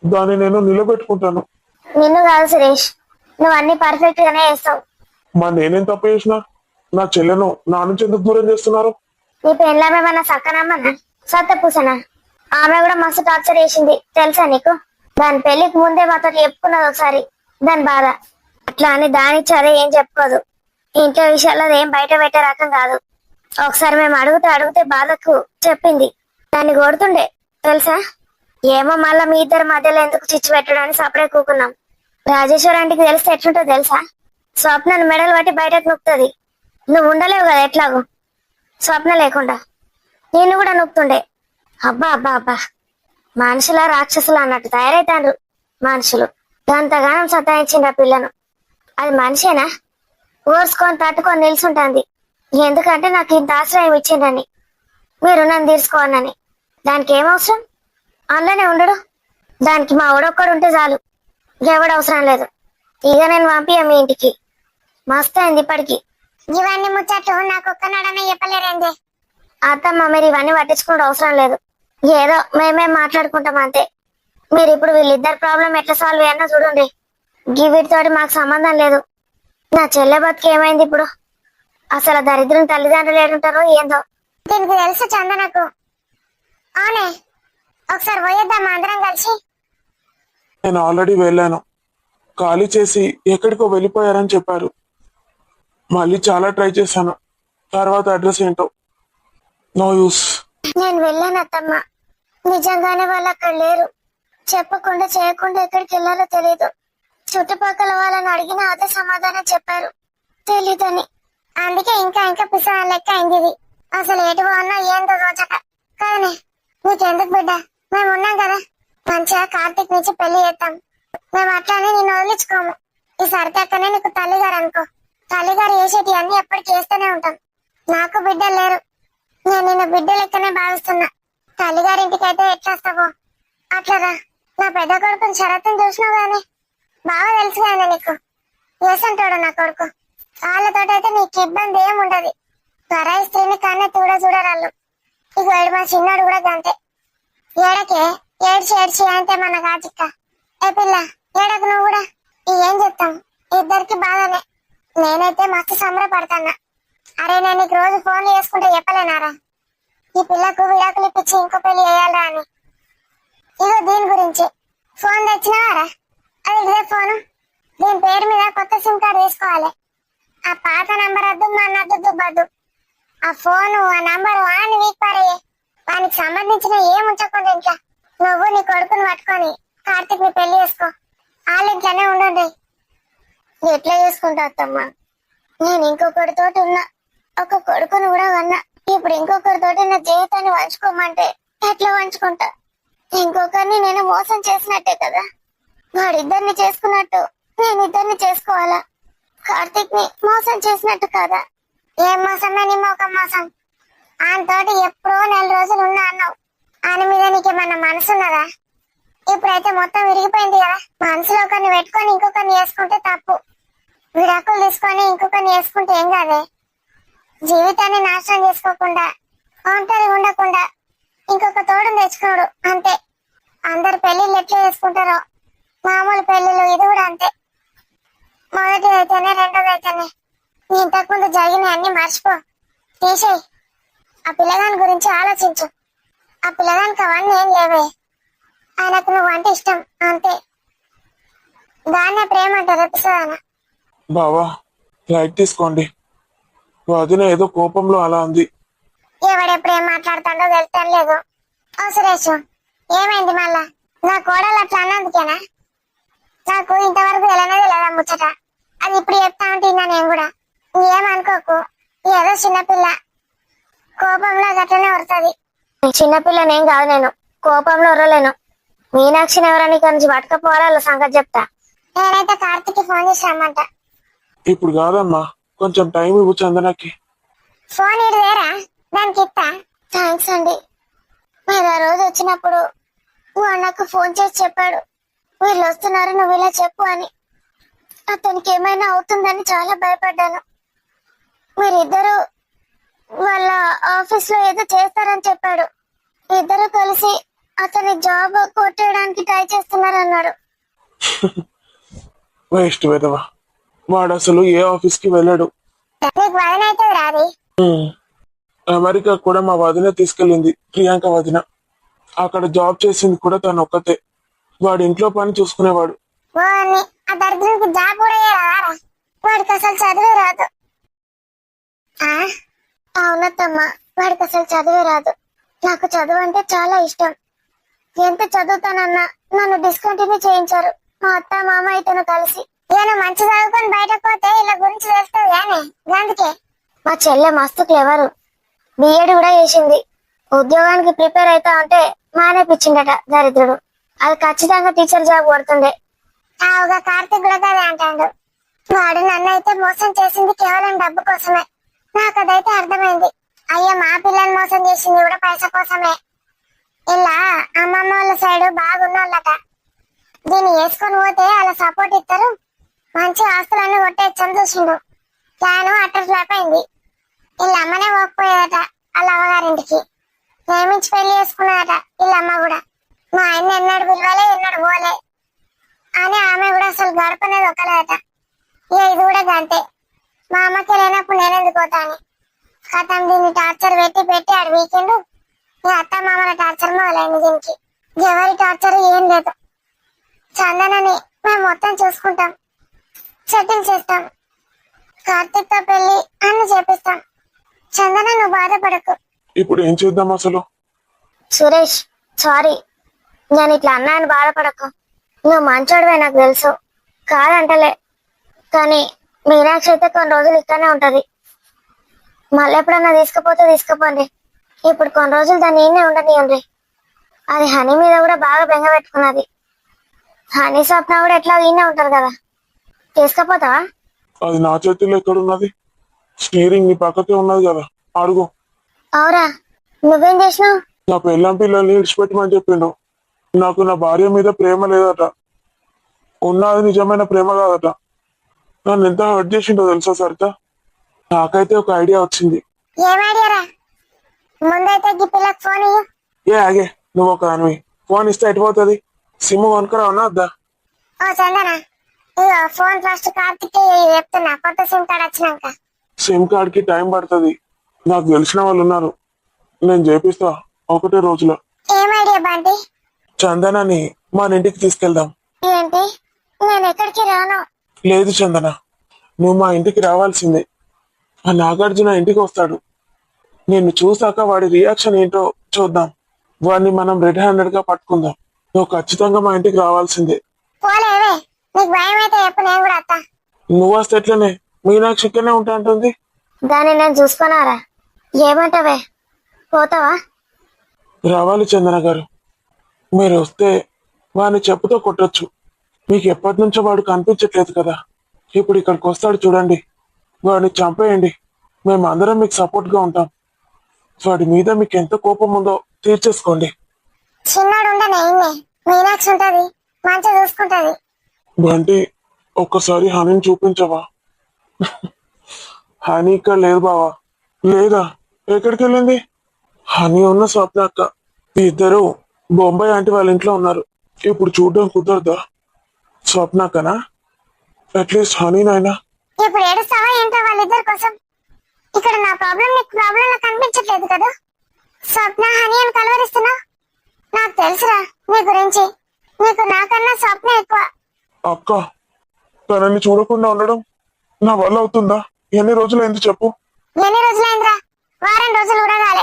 దాన్ని నేను నిలబెట్టుకుంటాను. నిన్ను కాదు సురేష్, నువ్వు అన్ని పర్ఫెక్ట్ గానే చేస్తావు. మా నేనేం తప్పు చేసినా నా చెల్లెను నా నుంచి ఎందుకు దూరం చేస్తున్నారు? నీ పెళ్ళామేమన్నా సక్కనమ్మనా సత్తపూసనా? ఆమె కూడా మస్తు టార్చర్ చేసింది తెలుసా నీకు? దాని పెళ్లికి ముందే మాతో చెప్పుకున్నది ఒకసారి దాని బాధ. అట్లా అని దాని చదే ఏం చెప్పుకోదు. ఇంట్లో విషయాల్లో ఏం బయట పెట్టే రకం కాదు. ఒకసారి మేము అడిగితే బాధకు చెప్పింది. దాన్ని కొడుతుండే తెలుసా? ఏమో మళ్ళా మీ ఇద్దరి మధ్యలో ఎందుకు చిచ్చు పెట్టడానికి సపడే కూకున్నాం. రాజేశ్వరి ఆంటీకి తెలిస్తే ఎట్లుంటో తెలుసా? స్వప్నను మెడలు పట్టి బయటకు నొక్కుతుంది. నువ్వు ఉండలేవు కదా ఎట్లాగో స్వప్న లేకుండా. నిన్ను కూడా నొక్కుతుండే. అబ్బా అబ్బా అబ్బా, మనుషుల రాక్షసులు అన్నట్టు తయారైతాండ్రు మనుషులు. గంతగానం సతాయించిండ్రు ఆ పిల్లను. అది మనిషేనా? ఓర్చుకొని తట్టుకొని నిల్చుంటాంది. ఎందుకంటే నాకు ఇంత ఆశ్రయం ఇచ్చిండ్రని, మీరు నన్ను తీర్చుకోనని. దానికి ఏమవసరం? అందులోనే ఉండడు. దానికి మా ఊడొక్కడు ఉంటే చాలు, ఎవడు అవసరం లేదు. ఇక నేను పంపియ మీ ఇంటికి. మస్తు అయింది ఇప్పటికి. ఇవన్నీ ముచ్చట్లు నాకు ఒక్కనాడనే చెప్పలేరండి. అత్తమ్మ, మీరు ఇవన్నీ పట్టించుకుంటే అవసరం లేదు. ఏదో మేమేం మాట్లాడుకుంటాం అంతే. మీరు ఇప్పుడు వీళ్ళిద్దరు ప్రాబ్లం ఎట్లా సాల్వ్ అయ్యానో చూడండి. వీటితోటి మాకు సంబంధం లేదు. నా చెల్లె బతుకు ఏమైంది ఇప్పుడు? అసలు దరిద్రం తల్లిదండ్రులు ఏడుంటారో ఏందో. దీనికి తెలుసు చందనకు. అవునే, ఒకసారి పోయేద్దామా అందరం కలిసి? నేను ఆల్రెడీ వెళ్ళాను. ఖాళీ చేసి ఎక్కడికో వెళ్ళిపోయారని చెప్పారు. మళ్ళీ చాలా ట్రై చేశాను. తర్వాత అడ్రస్ ఏంటో నో యూస్. నేను వెళ్ళాను అత్తమ్మ. నిజంగానే వాళ్ళు అక్కడ లేరు. చెప్పకుండా చేయకుండా ఎక్కడికి వెళ్ళారో తెలీదు. చుట్టుపక్కల వాళ్ళని అడిగినా అదే సమాధానం చెప్పారు, తెలీదని. అందుకే ఇంకా పిసా లెక్క అయింది ఇది. అసలు ఎటు పోన్నా ఏందో రోజక. కానీ నీకెందుకు బిడ్డ, మేము ఉన్నాం కదా. మంచిగా కార్తీక్ నుంచి పెళ్లి చేస్తాం. మేము అట్లానే నిన్ను వదిలించుకోము. ఈ సరితక్కనే నీకు తల్లిగారు అనుకో. తల్లిగారు చేసేటి అన్ని ఎప్పటికీ చేస్తూనే ఉంటాం. నాకు బిడ్డలు లేరు, నేను నిన్ను బిడ్డ లెక్కనే భావిస్తున్నా. తల్లిగారింటికి అయితే ఎట్లా వస్తావో అట్లరా. నా పెద్ద కొడుకుని షరతుని చూసినావు గానీ బాగా తెలుసు కానీ నీకు వేసంటాడు నా కొడుకు. వాళ్ళతోటైతే నీకు ఇబ్బంది ఏం ఉండదు. పరాయి స్త్రీని కన్నా చూడరాళ్ళు. ఇక మా చిన్నాడు కూడా గంతే. ఏడకే ఏడ్చి అంటే మన గాజిక్క. ఏ పిల్ల, ఏడకు నువ్వు కూడా. ఏం చెప్తాం, ఇద్దరికి బాధనే. నేనైతే మస్తు సంబరపడతానా. అరే, నేను నీకు రోజు ఫోన్లు చేసుకుంటే చెప్పలేనారా ఈ పిల్లకు విడాకులు ఇప్పించి ఇంకో పెళ్లి వేయాలరా అని? ఇగో దీని గురించి ఫోన్ తెచ్చినావారా? అది ఇదే ఫోను. దీని పేరు మీద కొత్త సిమ్ కార్డు తీసుకోవాలి. ఆ పాత నంబర్ వద్దు, మన వద్దు బద్దు. ఆ ఫోను, ఆ నంబరు వాడిని వీక్పారయ్యే. వానికి సంబంధించిన ఏం ఉంచకుండా ఇంట్లో నువ్వు నీ కొడుకుని పట్టుకొని కార్తీక్ ని పెళ్లి చేసుకో. వాళ్ళ ఇంట్లోనే ఉండండి. ఎట్లా చేసుకుంటా అత్తమ్మా? నేను ఇంకొకటితోటి ఉన్నా, ఒక కొడుకుని కూడా ఉన్నా. ఇప్పుడు ఇంకొకరితోటి నా జీవితాన్ని వంచుకోమంటే ఎట్లా వంచుకుంటా? ఇంకొకరిని నేను మోసం చేసినట్టే కదా. వాడిద్దరిని చేసుకున్నట్టు నేను ఇద్దరిని చేసుకోవాలా? కార్తీక్ ని మోసం చేసినట్టు కదా. ఏం మోసమే నీ మోకం మోసం. ఆయనతోటి ఎప్పుడో 4 రోజులు ఉన్నా అన్నావు. ఆయన మీద నీకేమన్నా మనసున్నదా? ఇప్పుడైతే మొత్తం విరిగిపోయింది కదా. మనసులో ఒకరిని పెట్టుకొని ఇంకొకరిని వేసుకుంటే తప్పు. విడాకులు తీసుకొని ఇంకొకరిని వేసుకుంటే ఏం కాదే. జీవితాన్ని నాశనం చేసుకోకుండా, ఒంటరి ఉండకుండా ఇంకొక తోడుని తెచ్చుకోడు అంతే. అందరు పెళ్లిళ్ళు ఎట్లా చేసుకుంటారో మామూలు పెళ్లిళ్ళు ఇది కూడా అంతే. మొదటి అయితేనే రెండోది అయితేనే ఇంతకుముందు జరిగిన అన్ని మర్చిపో, తీసేయి. ఆ పిల్లగాని గురించి ఆలోచించు. ఆ పిల్లగానికి అవన్నీ ఏం లేవే. ఆయనకు నువ్వు అంటే ఇష్టం అంతే. దాన్నే ప్రేమ అంటారు ఎపిసోడ్. బావా లైట్ తీసుకోండి. వదిన ఏదో కోపంలో అలా ఉంది. ఎవడెప్పుడు ఏం మాట్లాడుతాడో తెలుస్తాను లేదు. ఓ సురేష్, ఏమైంది మళ్ళా? నా కోడలు అట్లా అన్నందుకేనా? నాకు ఇంతవరకు తెలియనే లేదా ముచ్చట. అది ఇప్పుడు చెప్తా ఉంటున్నా నేను కూడా. ఏమనుకోకు, ఏదో చిన్నపిల్ల కోపంలో గట్లనే వస్తుంది. చిన్నపిల్లనేం కాదు నేను, కోపంలో ఉరలేను. మీనాక్షిని ఎవరని కొంచెం పట్టుకపోవాలా సంగతి చెప్తా. నేనైతే కార్తీక్ ఫోన్ చేసి రమ్మంట. ఇప్పుడు కాదమ్మా, కొంచెం టైం ఇవ్వు చందనకి. ఫోన్ ఇటు వేరా, దానికి ఇస్తా. థ్యాంక్స్ అండి. మీరు ఆ రోజు వచ్చినప్పుడు నువ్వు అన్నకు ఫోన్ చేసి చెప్పాడు, వీళ్ళు వస్తున్నారు నువ్వు ఇలా చెప్పు అని. అతనికి ఏమైనా అవుతుందని చాలా భయపడ్డాను. మీరిద్దరు వాళ్ళ ఆఫీస్ లో ఏదో చేస్తారని చెప్పాడు. ఇద్దరు కలిసి అతని జాబ్ కొట్టేయడానికి ట్రై చేస్తున్నారన్నాడు. వేస్ట్ వెదవా, వాడు అసలు ఏ ఆఫీస్ కి వెళ్ళాడు. నీకు వదిన అవుతుంది రాది. అమెరికా కూడా మా వదిన తీసుకెళ్ళింది, ప్రియాంక వదిన. అక్కడ జాబ్ చేసింది కూడా తను ఒక్కతే. వాడు ఇంట్లో పని చూసుకునేవాడు. వాడిని ఆ దరిద్రునికి జాబ్ కూడా రారా? వాడికి అసలు చదువు రాదు. అవునత్తమ్మా, వాడికి అసలు చదువు రాదు. నాకు చదువు అంటే చాలా ఇష్టం. ఎంత చదువుతానన్నా నన్ను డిస్కంటిన్యూ చేయించారు మా అత్త మామ ఇతను కలిసి. నేను మంచి చదువుకొని బయటకు పోతే ఇలా గురించి తెలుస్తుంది కానీ అందుకే. మా చెల్లె మస్తు క్లెవరు, బిఎడ్ కూడా చేసింది. ఉద్యోగానికి ప్రిపేర్ అవుతా ఉంటే మానేపిచ్చిండట దరిద్రుడు. అది ఖచ్చితంగా టీచర్ జాబ్ కొడుతుండే. ఆవుగా కార్తీక్ కూడా కదే అంటాడు. వాడు నన్ను అయితే మోసం చేసింది కేవలం డబ్బు కోసమే. నాకు అదైతే అర్థమైంది. అయ్యో, మా పిల్లని మోసం చేసింది కూడా పైసా కోసమే. ఇలా అమ్మమ్మ వాళ్ళ సైడ్ బాగున్నోళ్ళట. దీన్ని వేసుకొని పోతే అలా సపోర్ట్ ఇస్తారు, మంచి ఆస్తులన్నీ కొట్టేచ్చని చూసిండు. ప్లాన్ అట్టర్ ఫ్లాప్ అయింది. వీళ్ళ అమ్మనే పోకపోయేదట వాళ్ళ అమ్మగారింటికి. ప్రేమించి పెళ్లి చేసుకున్నదట వీళ్ళమ్మ కూడా. మా ఆయన ఎన్నడు పిలవాలే ఎన్నడు పోలే అని ఆమె కూడా అసలు గడపనేది ఒకలేదట. ఇది కూడా గంతే. మా అమ్మకి లేనప్పుడు నేనెందుకు పోతాను. కథం దీన్ని టార్చర్ పెట్టి పెట్టి ఆడు వీకెండ్ ఈ అత్త మామల టార్చర్ మొదలైంది. దీనికి ఎవరి టార్చర్ ఏం లేదు. చందనని మేము మొత్తం చూసుకుంటాం, సెటిల్ చేస్తాం. కార్తీక్ తో పెళ్లి అన్ని చేపిస్తాం. చందన నువ్వు బాధపడకు. ఇప్పుడు ఏం చేద్దాం అసలు? సురేష్, సారీ, నేను ఇట్లా అన్నాను, బాధపడకు. నువ్వు మంచోడివే నాకు తెలుసు, కాదంటలే. కానీ మీనాక్షి అయితే కొన్ని రోజులు ఇక్కడనే ఉంటది. మళ్ళీ ఎప్పుడన్నా తీసుకుపోతే తీసుకుపోండి. ఇప్పుడు కొన్ని రోజులు దాన్ని ఈయనే ఉండనియండి. అది హనీ మీద కూడా బాగా బెంగ పెట్టుకున్నది. హనీ స్వప్న కూడా ఎట్లా ఈయనే ఉంటారు కదా. తీసుకుపోతావా? అది నా చేతిలో ఎక్కడున్నది? స్టీరింగ్ నీ పక్కకే ఉన్నది కదా, అడుగు. అవురా, నువ్వేం చేసినావు? నా పెళ్ళాం పిల్లల్ని విడిచిపెట్టమని చెప్పిండు. నాకు నా భార్య మీద ప్రేమ లేదట. ఉన్నది నిజమైన ప్రేమ కాదట. నన్ను ఎంత హర్ట్ చేసిండో తెలుసా సరిత? నాకైతే ఒక ఐడియా వచ్చింది. ఏం ఐడియారా? ముందైతే ఈ పిల్లకి ఫోన్ ఇయ్యు. ఏ ఆగే, నువ్వు ఒక దానివి. ఫోన్ ఇస్తే ఎటుపోతుంది? సిమ్ కొనుక్కరావునా వద్దా? ఓ చందన, ఇగో ఫోన్ ఫస్ట్ కార్తీక్ చెప్తున్నా, కొత్త సిమ్ కార్డ్ వచ్చినాక. సిమ్ కార్డ్ కి టైం పడుతుంది. నాకు తెలిసిన వాళ్ళు ఉన్నారు, నేను చేపిస్తా ఒకటే రోజులో. ఏం ఐడియా బంటి? చందనని మన ఇంటికి తీసుకెళ్దాం. ఏంటి? నేను ఎక్కడికి రాను. లేదు చందన, నువ్వు మా ఇంటికి రావాల్సిందే. ఆ నాగార్జున ఇంటికి వస్తాడు. నిన్ను చూసాక వాడి రియాక్షన్ ఏంటో చూద్దాం. వాడిని మనం రెడ్ హ్యాండెడ్ గా పట్టుకుందాం. నువ్వు ఖచ్చితంగా మా ఇంటికి రావాల్సిందే. పోలేవే, నీకు భయం అయితే చెప్పు, నేను కూడా అత్త. నువ్వు వస్తే ఎట్లనే మీనాక్షి ఇక్కడనే ఉంటా అంటుంది. దాన్ని నేను చూసుకున్నారా? ఏమంటావే, పోతావా? రావాలి చందన గారు. మీరు వస్తే వాడిని చెప్పుతో కొట్టొచ్చు. మీకు ఎప్పటి నుంచో వాడు కనిపించట్లేదు కదా, ఇప్పుడు ఇక్కడికి వస్తాడు చూడండి. వాడిని చంపేయండి. మేము అందరం మీకు సపోర్ట్ గా ఉంటాం. వాడి మీద మీకు ఎంత కోపం ఉందో తీర్చేసుకోండి. చిన్నాడు ఉండనే ఇన్నే, మీనాక్షి ఉంటది, మంచిగా చూసుకుంటది. బంటి, ఒక్కసారి హనీని చూపించవా? హనీ ఇక్కడ లేదు బావా. లేదా? ఎక్కడికి వెళ్ళింది? హనీ ఉన్న స్వప్న అక్క ఇద్దరు బొంబాయి ఆంటీ వాళ్ళ ఇంట్లో ఉన్నారు. ఇప్పుడు చూడడం కుదరదా? స్వప్న అక్కనా? అట్లీస్ట్ హనీనైనా. ఇప్పుడు ఏడుస్తావా ఏంటో వాళ్ళిద్దరి కోసం? ఇక్కడ నా ప్రాబ్లం నీకు ప్రాబ్లం నాకు కనిపించట్లేదు కదా. స్వప్న హని అని కలవరిస్తున్నా. నాకు తెలుసురా నీ గురించి. నీకు నాకన్నా స్వప్న ఎక్కువ. అక్క, తనని చూడకుండా ఉండడం నా వల్ల అవుతుందా? ఎన్ని రోజులైంది చెప్పు? ఎన్ని రోజులైందిరా? వారం రోజులు కూడా కాలే.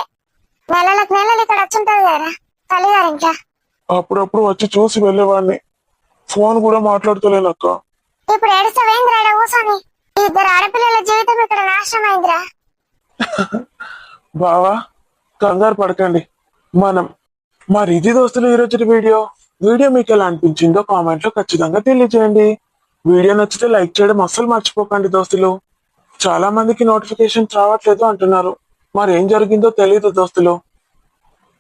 నెలలకు నెలలు ఇక్కడ వచ్చుంటది కదరా తల్లిగారు ఇంకా. అప్పుడప్పుడు వచ్చి చూసి వెళ్ళేవాడిని. ఫోన్ కూడా మాట్లాడుతలేను అక్క. ఇప్పుడు ఏడుస్తావేందిరా ఈడ కూర్చొని? ఈ ఇద్దరు ఆడపిల్లల జీవితం ఇక్కడ నాశనం అయిందిరా. బావా, కంగారు పడకండి. మనం మరి ఇది దోస్తులు ఈరోజు వీడియో మీకు ఎలా అనిపించిందో కామెంట్ లో ఖచ్చితంగా తెలియజేయండి. వీడియో నచ్చితే లైక్ చేయడం అస్సలు మర్చిపోకండి దోస్తులు. చాలా మందికి నోటిఫికేషన్ రావట్లేదు అంటున్నారు. మరి ఏం జరిగిందో తెలియదు దోస్తులు.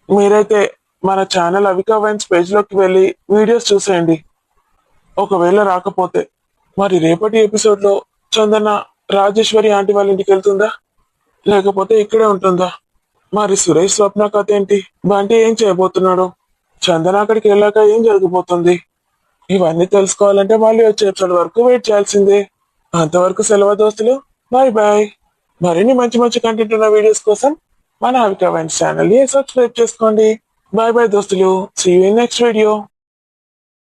మీరైతే మన ఛానల్ అవికా వైన్స్ పేజ్ లోకి వెళ్ళి వీడియోస్ చూసేయండి. ఒకవేళ రాకపోతే మరి రేపటి ఎపిసోడ్ లో చందన రాజేశ్వరి ఆంటీ వాళ్ళ ఇంటికి వెళ్తుందా, లేకపోతే ఇక్కడే ఉంటుందా? మరి సురేష్ స్వప్న కథ ఏంటి? బంటి ఏం చేయబోతున్నాడు? చందన అక్కడికి వెళ్ళాక ఏం జరగబోతుంది? ఇవన్నీ తెలుసుకోవాలంటే మళ్ళీ వచ్చే ఎపిసోడ్ వరకు వెయిట్ చేయాల్సిందే. అంతవరకు సెలవు దోస్తులు. Bye bye. మరిన్ని మంచి మంచి కంటెంట్ ఉన్న వీడియోస్ కోసం మన అవికా వైన్స్ ఛానల్ ని సబ్స్క్రైబ్ చేసుకోండి. బాయ్ బాయ్ దోస్తులు. See you in next video.